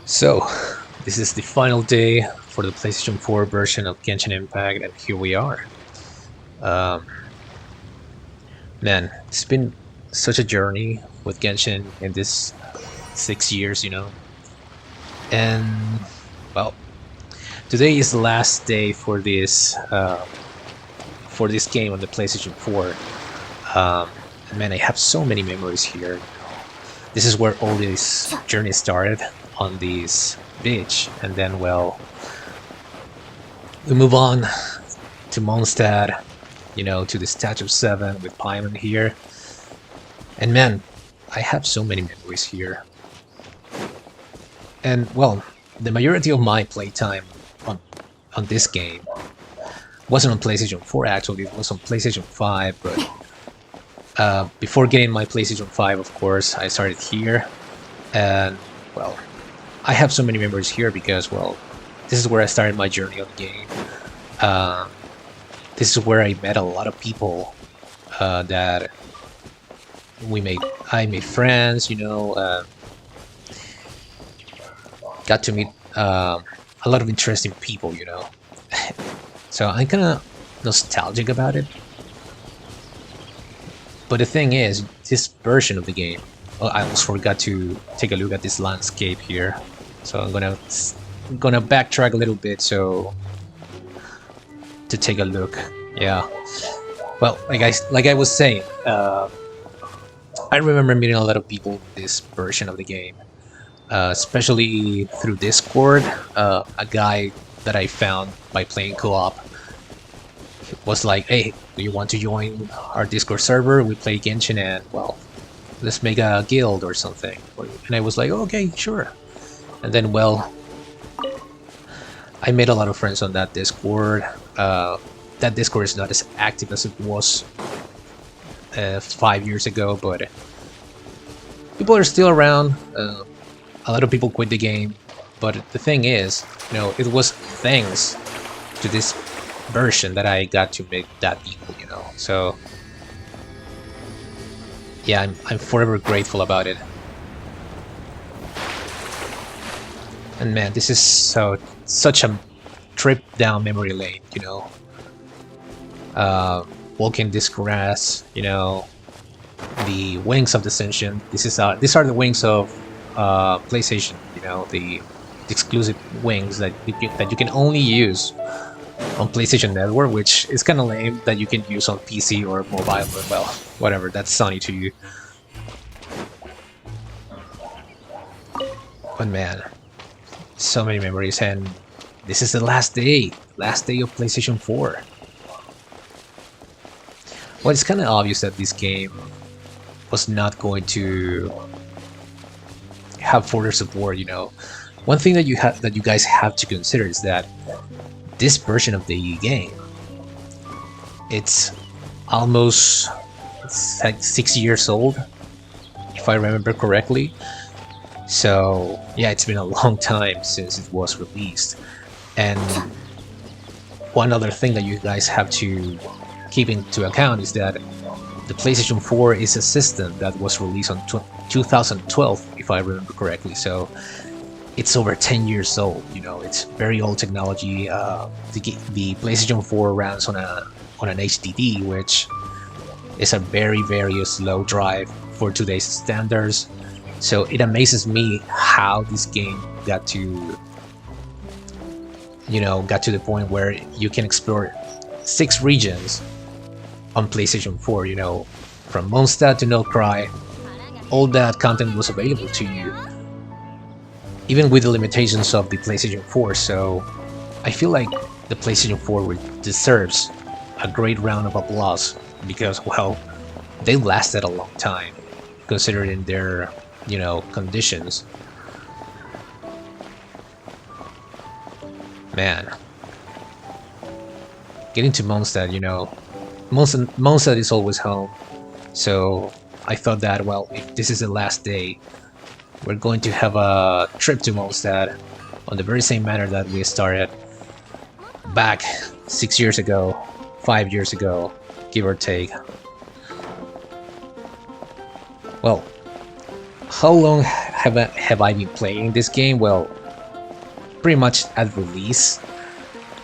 So, this is the final day for the PlayStation 4 version of Genshin Impact, and here we are. Um, Man, it's been such a journey with Genshin in this 6 years. And, well, today is the last day for this game on the PlayStation 4. Man, I have so many memories here. This is where all this journey started on this beach, and then, well, we move on to Mondstadt, to the Statue of Seven with Paimon here. And man, I have so many memories here. And well, the majority of my playtime on this game wasn't on PlayStation 4 actually, it was on PlayStation 5, but before getting my PlayStation 5, of course, I started here. And well, I have so many memories here because, well, this is where I started my journey on the game. This is where I met a lot of people that I made friends, got to meet a lot of interesting people. So I'm kind of nostalgic about it. But the thing is, this version of the game, well, I almost forgot to take a look at this landscape here. So I'm gonna backtrack a little bit to take a look. Yeah. Well, like I was saying, I remember meeting a lot of people in this version of the game, especially through Discord. A guy that I found by playing co-op was like, "Hey, do you want to join our Discord server? We play Genshin, and well, let's make a guild or something." And I was like, "Okay, sure." And then, well, I made a lot of friends on that Discord. That Discord is not as active as it was 5 years ago, but people are still around. A lot of people quit the game, but the thing is, it was thanks to this version that I got to meet that people. So yeah, I'm forever grateful about it. And man, this is such a trip down memory lane. Walking this grass, the wings of Descension. These are the wings of PlayStation. The exclusive wings that you can only use on PlayStation Network, which is kind of lame that you can use on PC or mobile. But well, whatever. That's Sony to you. But man, so many memories, and this is the last day of PlayStation 4. Well, it's kind of obvious that this game was not going to have further support. One thing that you guys have to consider is that this version of the game, it's like 6 years old, if I remember correctly. So yeah, it's been a long time since it was released. And one other thing that you guys have to keep into account is that the PlayStation 4 is a system that was released on 2012, if I remember correctly. So it's over 10 years old. It's very old technology. The PlayStation 4 runs on an HDD, which is a very, very slow drive for today's standards. So it amazes me how this game got to the point where you can explore 6 regions on PlayStation 4. From Mondstadt to Notcry, all that content was available to you, even with the limitations of the PlayStation 4. So I feel like the PlayStation 4 deserves a great round of applause because, well, they lasted a long time considering their conditions. Man, getting to Mondstadt, Mondstadt is always home. So I thought that, well, if this is the last day, we're going to have a trip to Mondstadt on the very same manner that we started back 6 years ago, 5 years ago, give or take. Well, how long have I been playing this game? Well, pretty much at release.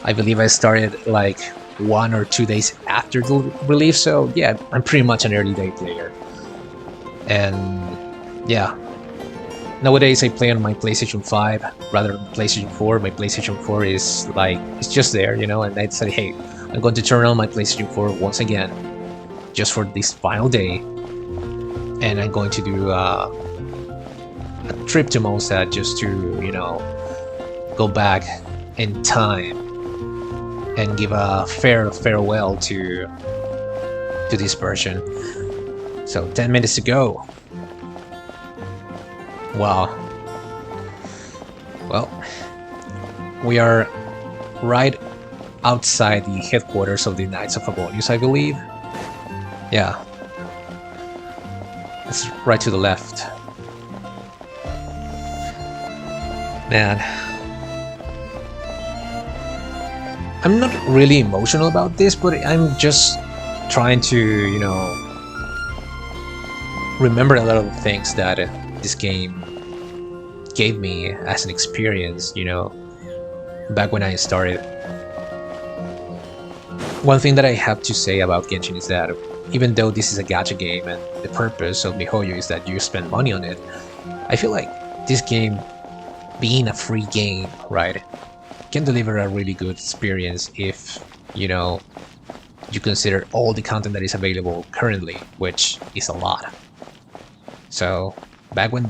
I believe I started like 1 or 2 days after the release, so yeah, I'm pretty much an early day player. And yeah, nowadays I play on my PlayStation 5 rather than PlayStation 4. My PlayStation 4 is like, it's just there, you know, and I said, hey, I'm going to turn on my PlayStation 4 once again, just for this final day, and I'm going to do a trip to Mondstadt just to, you know, go back in time and give a farewell to this version. So 10 minutes to go. Wow. Well, we are right outside the headquarters of the Knights of Favonius, I believe. Yeah. It's right to the left. Man. I'm not really emotional about this, but I'm just trying to, you know, remember a lot of the things that this game gave me as an experience, you know, back when I started. One thing that I have to say about Genshin is that even though this is a gacha game and the purpose of MiHoYo is that you spend money on it, I feel like this game, being a free game, right, can deliver a really good experience if, you know, you consider all the content that is available currently, which is a lot. So back when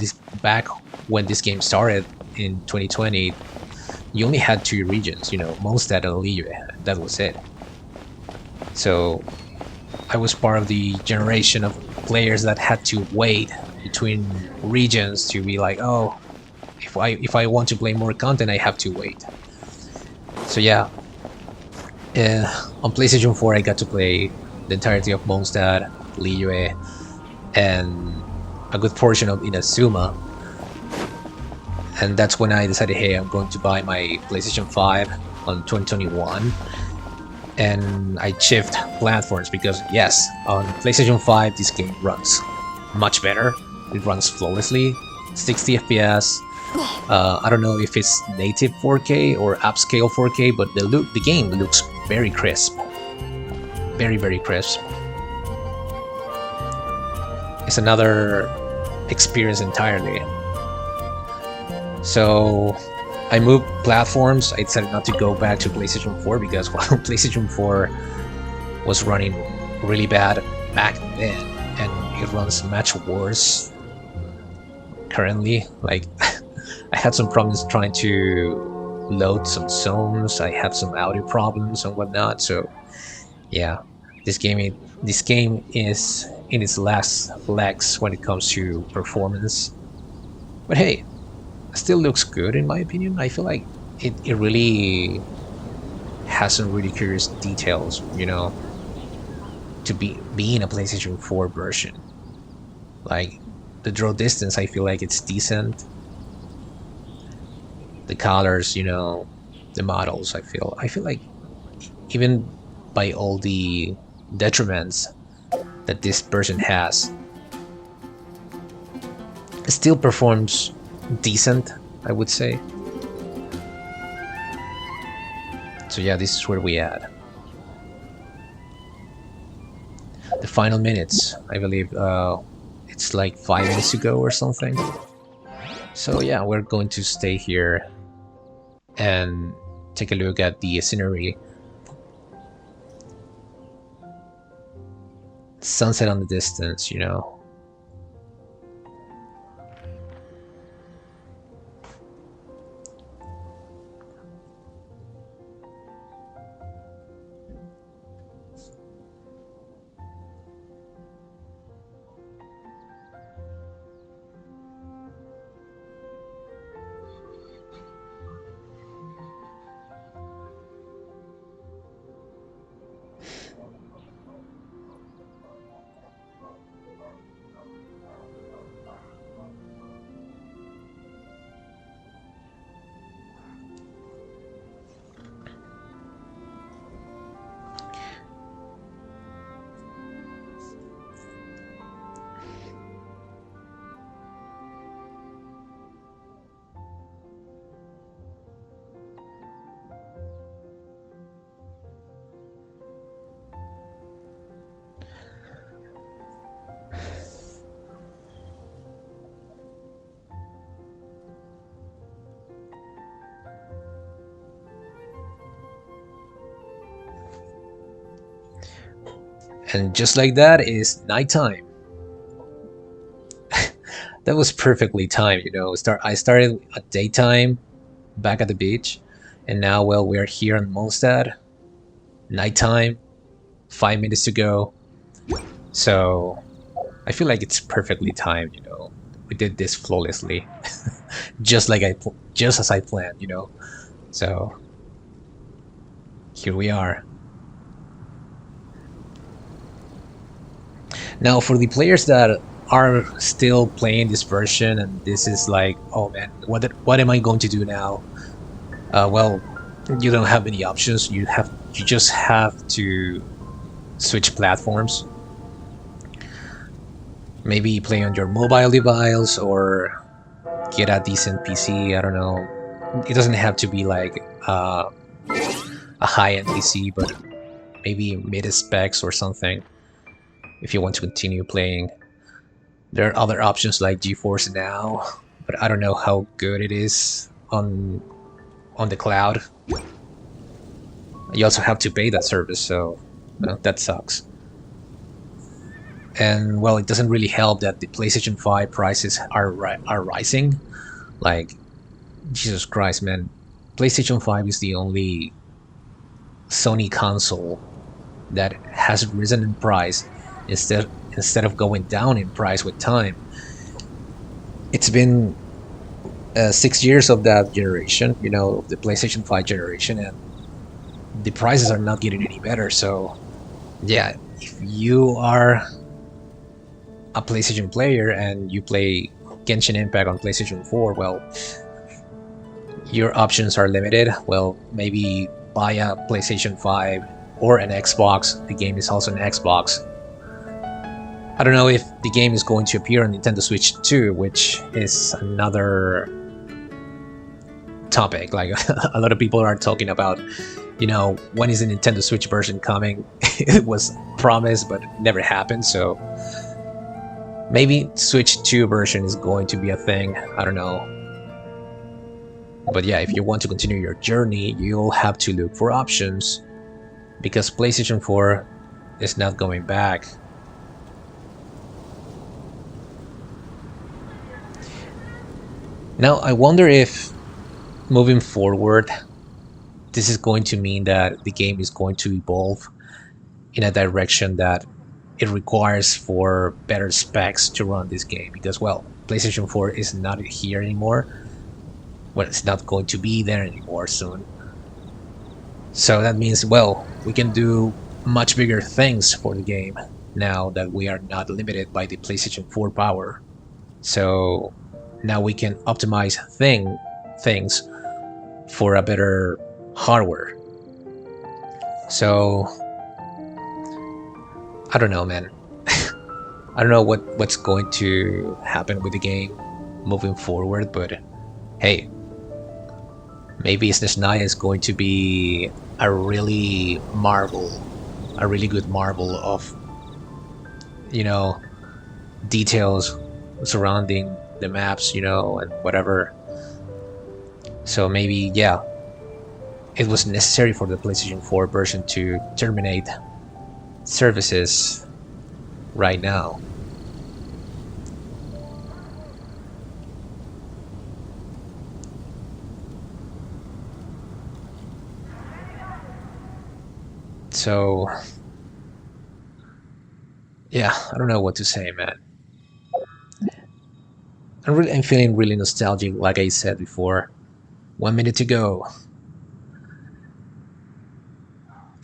this game started in 2020, you only had 2 regions, you know, Mondstadt and Liyue. That was it. So I was part of the generation of players that had to wait between regions to be like, oh, if I want to play more content, I have to wait. So yeah, on PlayStation 4 I got to play the entirety of Mondstadt, Liyue, and a good portion of Inazuma. And that's when I decided, hey, I'm going to buy my PlayStation 5 on 2021. And I shift platforms because, yes, on PlayStation 5 this game runs much better. It runs flawlessly, 60 FPS. I don't know if it's native 4K or upscale 4K, but the game looks very crisp. Very, very crisp. It's another experience entirely. So I moved platforms. I decided not to go back to PlayStation 4 because, well, PlayStation 4 was running really bad back then, and it runs much worse currently. Like, I had some problems trying to load some zones. I had some audio problems and whatnot. So yeah, this game is in its last legs when it comes to performance. But hey, it still looks good in my opinion. I feel like it really has some really curious details, you know, to being a PlayStation 4 version. Like the draw distance, I feel like it's decent. The colors, you know, the models, I feel like even by all the detriments that this version has, it still performs decent, I would say. So yeah, this is where we at. The final minutes, I believe it's like 5 minutes to go or something. So yeah, we're going to stay here and take a look at the scenery. Sunset on the distance, you know. And just like that, it's nighttime. That was perfectly timed, you know. I started at daytime back at the beach, and now, well, we're here in Mondstadt, nighttime, 5 minutes to go. So I feel like it's perfectly timed, you know. We did this flawlessly, just as I planned, you know. So here we are. Now, for the players that are still playing this version, and this is like, oh man, what am I going to do now? Well, you don't have any options. You just have to switch platforms. Maybe play on your mobile device or get a decent PC. I don't know. It doesn't have to be like a high-end PC, but maybe mid specs or something. If you want to continue playing, there are other options like GeForce Now, but I don't know how good it is on the cloud. You also have to pay that service, so that sucks. And well, it doesn't really help that the PlayStation 5 prices are rising. Like, Jesus Christ, man. PlayStation 5 is the only Sony console that has risen in price instead of going down in price with time. It's been 6 years of that generation, you know, the PlayStation 5 generation, and the prices are not getting any better. So yeah, if you are a PlayStation player and you play Genshin Impact on PlayStation 4, well, your options are limited. Well, maybe buy a PlayStation 5 or an Xbox. The game is also an Xbox. I don't know if the game is going to appear on Nintendo Switch 2, which is another topic. Like, a lot of people are talking about, you know, when is the Nintendo Switch version coming? It was promised, but never happened. So maybe Switch 2 version is going to be a thing. I don't know. But yeah, if you want to continue your journey, you'll have to look for options, because PlayStation 4 is not going back. Now, I wonder if moving forward, this is going to mean that the game is going to evolve in a direction that it requires for better specs to run this game, because, well, PlayStation 4 is not here anymore. Well, it's not going to be there anymore soon. So that means, well, we can do much bigger things for the game now that we are not limited by the PlayStation 4 power. So now we can optimize things for a better hardware. So I don't know, man. I don't know what's going to happen with the game moving forward, but hey, maybe SNES is going to be a really good marvel of, you know, details surrounding the maps, you know, and whatever. So maybe, yeah, it was necessary for the PlayStation 4 version to terminate services right now. So yeah, I don't know what to say, man. I'm feeling really nostalgic, like I said before. 1 minute to go.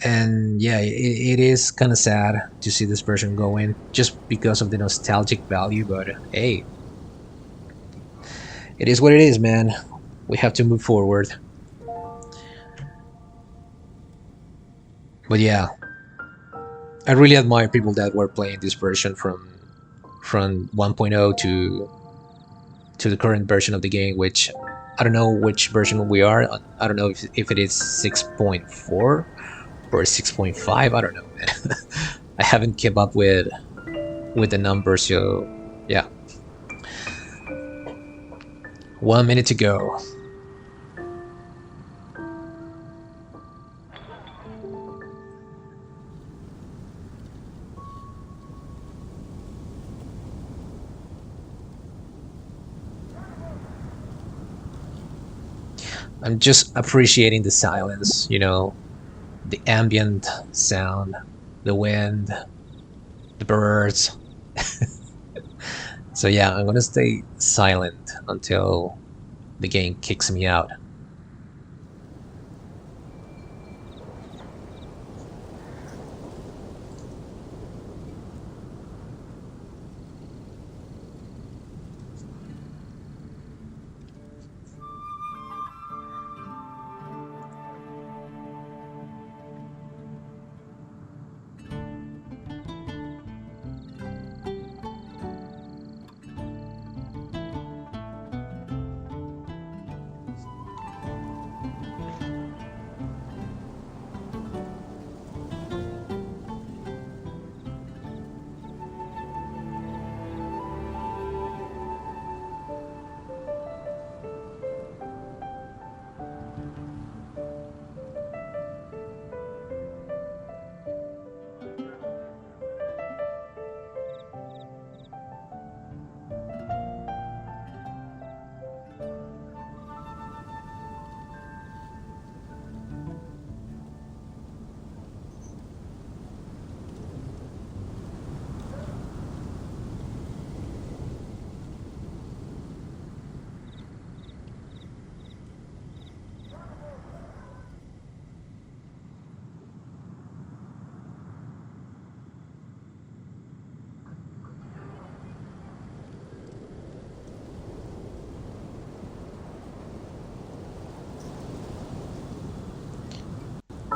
And yeah, it is kind of sad to see this version going, just because of the nostalgic value, but hey, it is what it is, man. We have to move forward. But yeah, I really admire people that were playing this version from 1.0 to the current version of the game, which I don't know which version we are. I don't know if it is 6.4 or 6.5. I don't know, man. I haven't kept up with the numbers, so yeah. 1 minute to go. I'm just appreciating the silence, the ambient sound, the wind, the birds. So yeah, I'm gonna stay silent until the game kicks me out.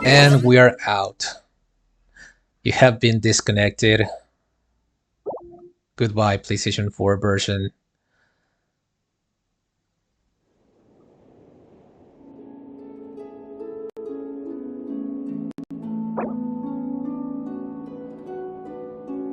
And we are out. You have been disconnected. Goodbye, PlayStation 4 version.